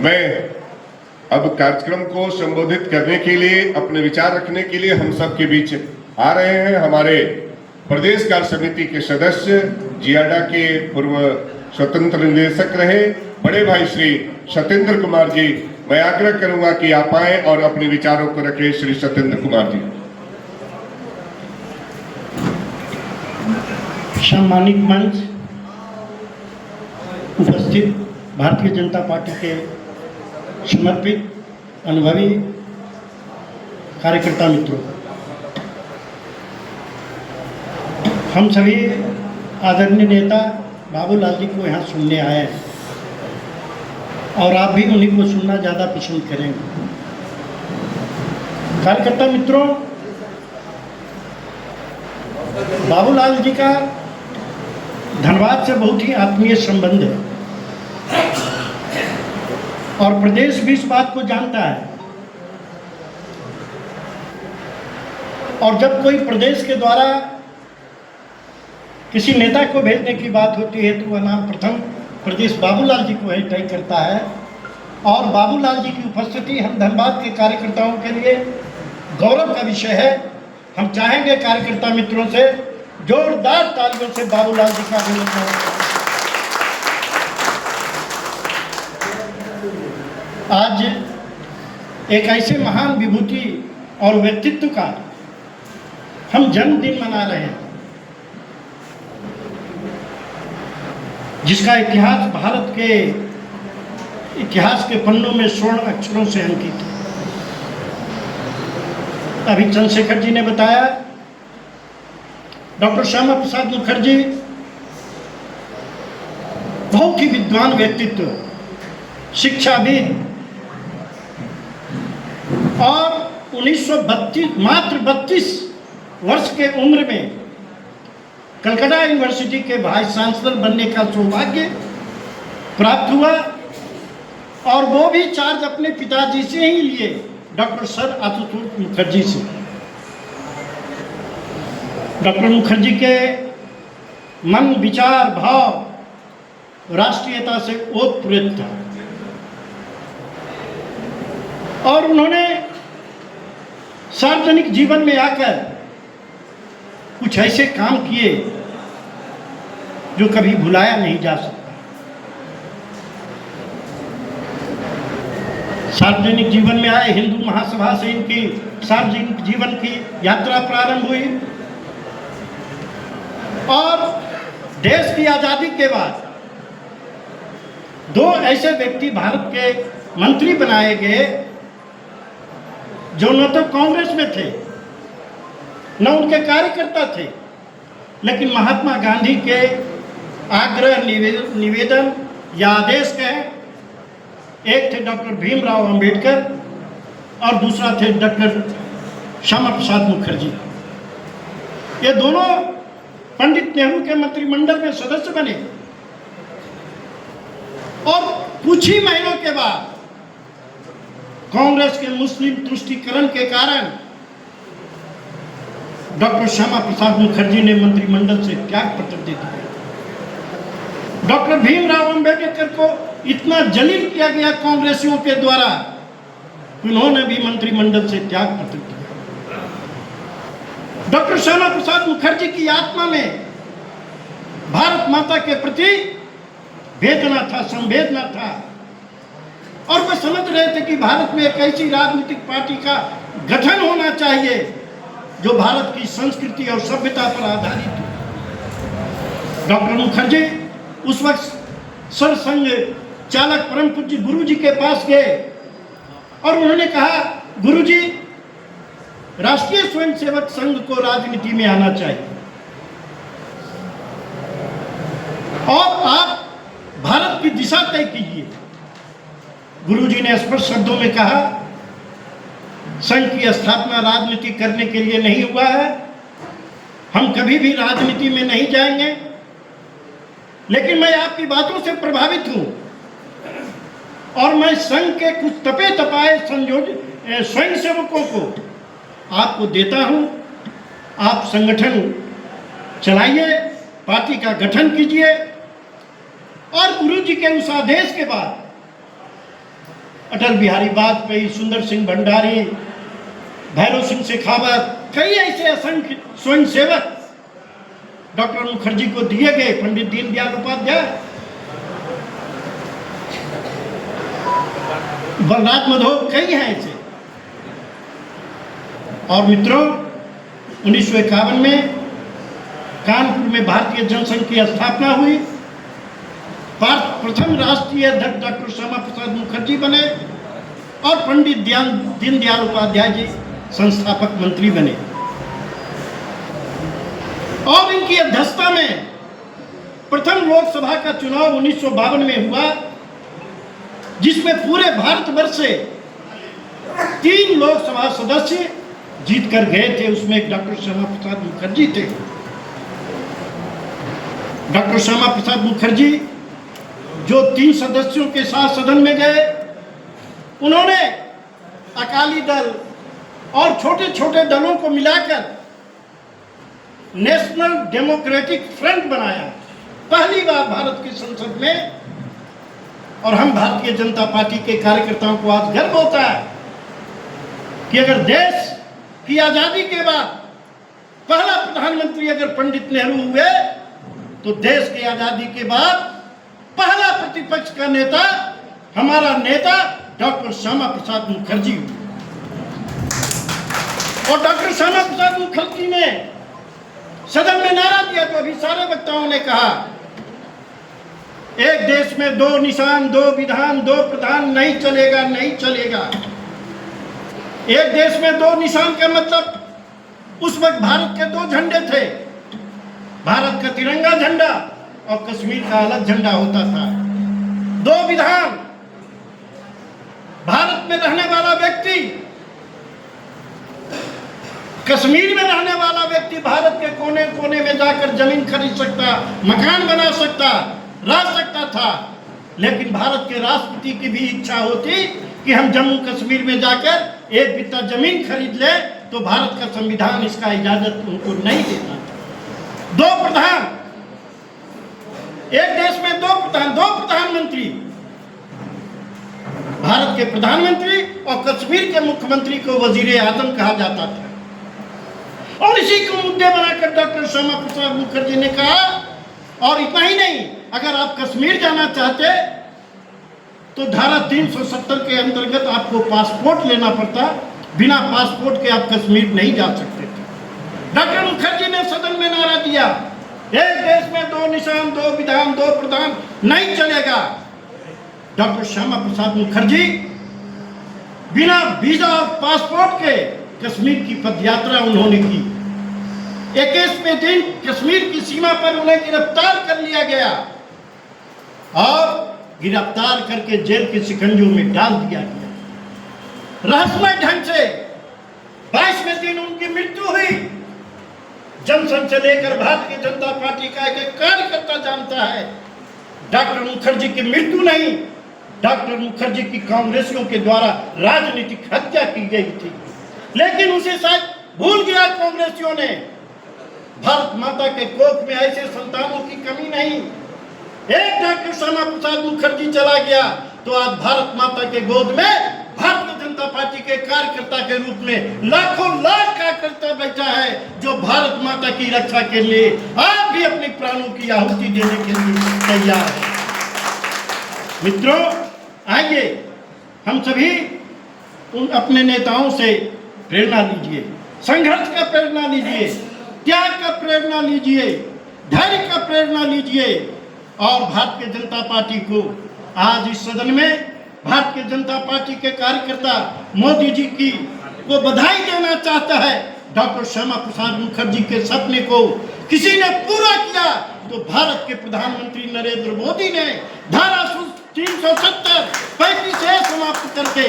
मैं अब कार्यक्रम को संबोधित करने के लिए, अपने विचार रखने के लिए हम सब के बीच आ रहे हैं हमारे प्रदेश कार्य समिति के सदस्य, जियाडा के पूर्व स्वतंत्र निदेशक रहे बड़े भाई श्री सत्येंद्र कुमार जी। मैं आग्रह करूंगा कि आप आए और अपने विचारों को रखें। श्री सत्येंद्र कुमार जी। सम्मानित मंच, उपस्थित भारतीय जनता पार्टी के समर्पित अनुभवी कार्यकर्ता मित्रों, हम सभी आदरणीय नेता बाबूलाल जी को यहाँ सुनने आए हैं और आप भी उन्हीं को सुनना ज़्यादा पसंद करेंगे। कार्यकर्ता मित्रों, बाबूलाल जी का धनबाद से बहुत ही आत्मीय संबंध है और प्रदेश भी इस बात को जानता है। और जब कोई प्रदेश के द्वारा किसी नेता को भेजने की बात होती है तो वह नाम प्रथम प्रदेश बाबूलाल जी को ही तय करता है। और बाबूलाल जी की उपस्थिति हम धनबाद के कार्यकर्ताओं के लिए गौरव का विषय है। हम चाहेंगे कार्यकर्ता मित्रों से जोरदार तालियों से बाबूलाल जी का अभिनंदन करें। आज एक ऐसे महान विभूति और व्यक्तित्व का हम जन्मदिन मना रहे हैं जिसका इतिहास भारत के इतिहास के पन्नों में स्वर्ण अक्षरों से अंकित है। अभी चंद्रशेखर जी ने बताया, डॉक्टर श्यामा प्रसाद मुखर्जी बहुत ही विद्वान व्यक्तित्व, शिक्षाविद, और 1932 मात्र 32 वर्ष के उम्र में कलकत्ता यूनिवर्सिटी के वाइस चांसलर बनने का सौभाग्य प्राप्त हुआ और वो भी चार्ज अपने पिताजी से ही लिए, डॉक्टर सर आशुतोष मुखर्जी से। डॉक्टर मुखर्जी के मन, विचार, भाव राष्ट्रीयता से ओतप्रोत था और उन्होंने सार्वजनिक जीवन में आकर कुछ ऐसे काम किए जो कभी भुलाया नहीं जा सकता। सार्वजनिक जीवन में आए, हिंदू महासभा से इनकी सार्वजनिक जीवन की यात्रा प्रारंभ हुई और देश की आज़ादी के बाद दो ऐसे व्यक्ति भारत के मंत्री बनाए गए जो न तो कांग्रेस में थे न उनके कार्यकर्ता थे, लेकिन महात्मा गांधी के आग्रह, निवेदन या आदेश कहें, एक थे डॉक्टर भीमराव अंबेडकर और दूसरा थे डॉक्टर श्यामा प्रसाद मुखर्जी। ये दोनों पंडित नेहरू के मंत्रिमंडल में सदस्य बने और कुछ ही महीनों के बाद कांग्रेस के मुस्लिम तुष्टीकरण के कारण डॉक्टर श्यामा प्रसाद मुखर्जी ने मंत्रिमंडल से त्याग पत्र दे दिया। डॉक्टर भीमराव अंबेडकर को इतना जलील किया गया कांग्रेसियों के द्वारा, उन्होंने भी मंत्रिमंडल से त्याग पत्र दिया। डॉक्टर श्यामा प्रसाद मुखर्जी की आत्मा में भारत माता के प्रति वेदना था, संवेदना था और वह समझ रहे थे कि भारत में एक ऐसी राजनीतिक पार्टी का गठन होना चाहिए जो भारत की संस्कृति और सभ्यता पर आधारित हो। डॉक्टर मुखर्जी उस वक्त सरसंघ चालक परम पूज्य गुरु जी के पास गए और उन्होंने कहा, गुरु जी, राष्ट्रीय स्वयंसेवक संघ को राजनीति में आना चाहिए और आप भारत की दिशा तय कीजिए। गुरु जी ने स्पष्ट शब्दों में कहा, संघ की स्थापना राजनीति करने के लिए नहीं हुआ है, हम कभी भी राजनीति में नहीं जाएंगे, लेकिन मैं आपकी बातों से प्रभावित हूं और मैं संघ के कुछ तपे तपाए स्वयंसेवकों को आपको देता हूं। आप संगठन चलाइए, पार्टी का गठन कीजिए। और गुरु जी के उस आदेश के बाद अटल बिहारी वाजपेयी, सुंदर सिंह भंडारी, भैरव सिंह शेखावत, कई ऐसे असंख्य स्वयंसेवक डॉक्टर मुखर्जी को दिए गए, पंडित दीनदयाल उपाध्याय, बलराज माधव, कई हैं ऐसे। और मित्रों, 1951 में कानपुर में भारतीय जनसंघ की स्थापना हुई। प्रथम राष्ट्रीय अध्यक्ष डॉक्टर श्यामा प्रसाद मुखर्जी बने और पंडित दीनदयाल उपाध्याय जी संस्थापक मंत्री बने। और इनकी अध्यक्षता में प्रथम लोकसभा का चुनाव 1952 में हुआ, जिसमें पूरे भारतवर्ष से 3 लोकसभा सदस्य जीत कर गए थे। उसमें एक डॉक्टर श्यामा प्रसाद मुखर्जी थे। डॉक्टर श्यामा प्रसाद मुखर्जी जो 3 सदस्यों के साथ सदन में गए, उन्होंने अकाली दल और छोटे छोटे दलों को मिलाकर नेशनल डेमोक्रेटिक फ्रंट बनाया, पहली बार भारत की संसद में। और हम भारतीय जनता पार्टी के कार्यकर्ताओं को आज गर्व होता है कि अगर देश की आजादी के बाद पहला प्रधानमंत्री अगर पंडित नेहरू हुए, तो देश की आजादी के बाद पहला प्रतिपक्ष का नेता हमारा नेता डॉक्टर श्यामा प्रसाद मुखर्जी हुए। और डॉक्टर श्यामा प्रसाद मुखर्जी ने सदन में नारा दिया, तो अभी सारे वक्ताओं ने कहा, एक देश में 2 निशान, 2 विधान, 2 प्रधान नहीं चलेगा, नहीं चलेगा। एक देश में 2 निशान का मतलब उस वक्त भारत के 2 झंडे थे, भारत का तिरंगा झंडा और कश्मीर का अलग झंडा होता था। 2 विधान, भारत में रहने वाला व्यक्ति, कश्मीर में रहने वाला व्यक्ति भारत के कोने कोने में जाकर जमीन खरीद सकता, मकान बना सकता, रह सकता था। लेकिन भारत के राष्ट्रपति की भी इच्छा होती कि हम जम्मू कश्मीर में जाकर 1 बित्ता जमीन खरीद ले, तो भारत का संविधान इसका इजाजत उनको नहीं देता। 2 प्रधान, एक देश में 2 प्रधान, 2 प्रधानमंत्री, भारत के प्रधानमंत्री और कश्मीर के मुख्यमंत्री को वजीर आजम कहा जाता था। और इसी को मुद्दे बनाकर डॉक्टर श्यामा प्रसाद मुखर्जी ने कहा, और इतना ही नहीं, अगर आप कश्मीर जाना चाहते तो धारा 370 के अंतर्गत आपको पासपोर्ट लेना पड़ता, बिना पासपोर्ट के आप कश्मीर नहीं जा सकते थे। डॉक्टर मुखर्जी ने सदन में नारा दिया, एक देश में 2 निशान, 2 विधान, 2 प्रधान नहीं चलेगा। डॉक्टर श्यामा प्रसाद मुखर्जी बिना वीजा और पासपोर्ट के कश्मीर की पदयात्रा उन्होंने की। 21वें दिन कश्मीर की सीमा पर उन्हें गिरफ्तार कर लिया गया और गिरफ्तार करके जेल के शिकंजों में डाल दिया गया। रहस्यमय ढंग से 22वें दिन उनकी मृत्यु हुई। जनसंघ से लेकर भारतीय जनता पार्टी का एक कार्यकर्ता जानता है, डॉक्टर मुखर्जी की मृत्यु नहीं, डॉक्टर मुखर्जी की कांग्रेसियों के द्वारा राजनीतिक हत्या की गई थी। लेकिन उसे शायद भूल गया कांग्रेसियों ने, भारत माता के कोख में ऐसे संतानों की कमी नहीं। एक डॉक्टर श्यामा प्रसाद मुखर्जी चला गया तो आज भारत माता के गोद में भारतीय जनता पार्टी के कार्यकर्ता के रूप में लाखों लाख कार्यकर्ता बैठा है, जो भारत माता की रक्षा के लिए आज भी अपने प्राणों की आहुति देने के लिए तैयार है। मित्रों, आइए हम सभी उन अपने नेताओं से प्रेरणा लीजिए, संघर्ष का प्रेरणा लीजिए, त्याग का प्रेरणा लीजिए, धैर्य का प्रेरणा लीजिए। और भारतीय जनता पार्टी को आज इस सदन में भारतीय जनता पार्टी के कार्यकर्ता मोदी जी की को बधाई देना चाहता है। डॉक्टर श्यामा प्रसाद मुखर्जी के सपने को किसी ने पूरा किया तो भारत के प्रधानमंत्री नरेंद्र मोदी ने धारा 370 35 समाप्त करके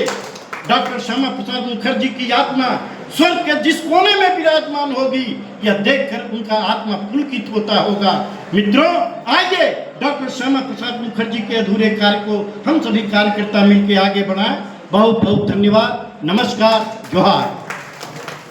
डॉक्टर श्यामा प्रसाद मुखर्जी की आत्मा स्वर्ग के जिस कोने में विराजमान होगी, यह देखकर उनका आत्मा पुलकित होता होगा। मित्रों, आइए डॉक्टर श्यामा प्रसाद मुखर्जी के अधूरे कार्य को हम सभी कार्यकर्ता मिलकर आगे बढ़ाएं। बहुत बहुत धन्यवाद। नमस्कार, जोहार।